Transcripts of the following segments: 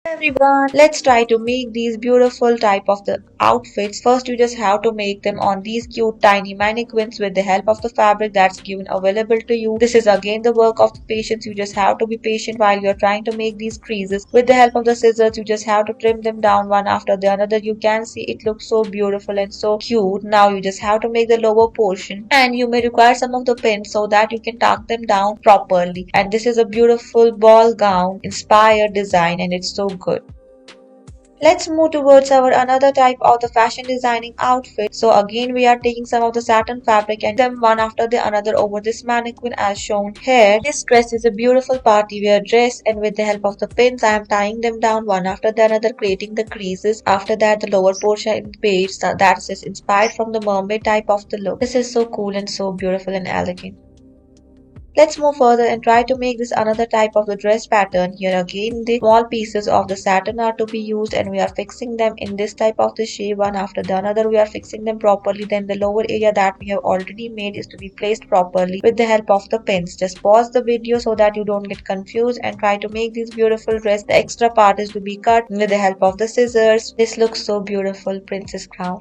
Everyone, let's try to make these beautiful type of the outfits. First, you just have to make them on these cute tiny mannequins with the help of the fabric that's given available to you. This is again the work of the patience. You just have to be patient while you're trying to make these creases. With the help of the scissors, you just have to trim them down one after the another. You can see it looks so beautiful and so cute. Now you just have to make the lower portion, and you may require some of the pins so that you can tuck them down properly. And this is a beautiful ball gown inspired design, and it's so good. Let's move towards our another type of the fashion designing outfit. So again we are taking some of the satin fabric and them one after the another over this mannequin as shown here. This dress is a beautiful party wear dress, and with the help of the pins I am tying them down one after the another, creating the creases. After that the lower portion in beads that is inspired from the mermaid type of the look. This is so cool and so beautiful and elegant. Let's move further and try to make this another type of the dress pattern. Here again the small pieces of the satin are to be used, and we are fixing them in this type of the shape one after the another. We are fixing them properly. Then the lower area that we have already made is to be placed properly with the help of the pins. Just pause the video so that you don't get confused and try to make this beautiful dress. The extra part is to be cut with the help of the scissors. This looks so beautiful, princess crown.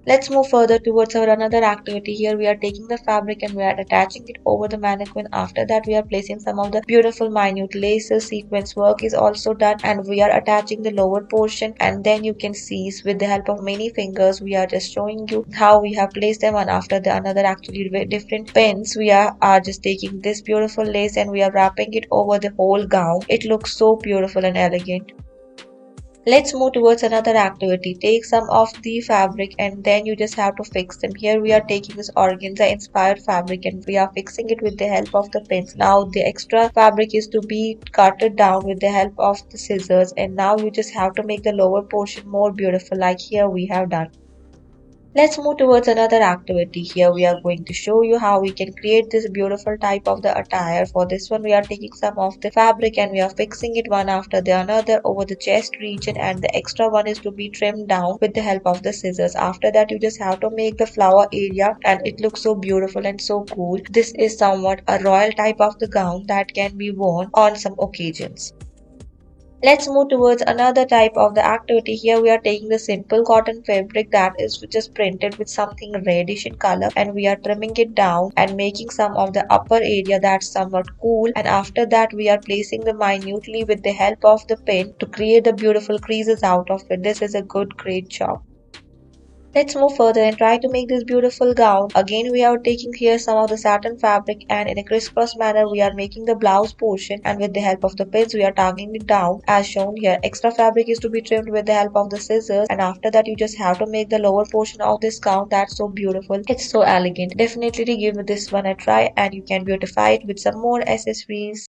Let's move further towards our another activity. Here we are taking the fabric and we are attaching it over the mannequin. After that we are placing some of the beautiful minute laces. Sequence work is also done, and we are attaching the lower portion, and then you can see with the help of many fingers we are just showing you how we have placed them one after the another, actually with different pins. We are just taking this beautiful lace and we are wrapping it over the whole gown. It looks so beautiful and elegant. Let's move towards another activity. Take some of the fabric and then you just have to fix them. Here we are taking this organza inspired fabric and we are fixing it with the help of the pins. Now the extra fabric is to be cutted down with the help of the scissors, and now you just have to make the lower portion more beautiful like here we have done. Let's move towards another activity. Here we are going to show you how we can create this beautiful type of the attire. For this one we are taking some of the fabric and we are fixing it one after the another over the chest region, and the extra one is to be trimmed down with the help of the scissors. After that you just have to make the flower area, and it looks so beautiful and so cool. This is somewhat a royal type of the gown that can be worn on some occasions. Let's move towards another type of the activity. Here we are taking the simple cotton fabric that is just printed with something reddish in color, and we are trimming it down and making some of the upper area that's somewhat cool, and after that we are placing them minutely with the help of the pin to create the beautiful creases out of it. This is a great job. Let's move further and try to make this beautiful gown. Again we are taking here some of the satin fabric, and in a crisscross manner we are making the blouse portion, and with the help of the pins we are tying it down as shown here. Extra fabric is to be trimmed with the help of the scissors, and after that you just have to make the lower portion of this gown. That's so beautiful. It's so elegant. Definitely give this one a try and you can beautify it with some more accessories.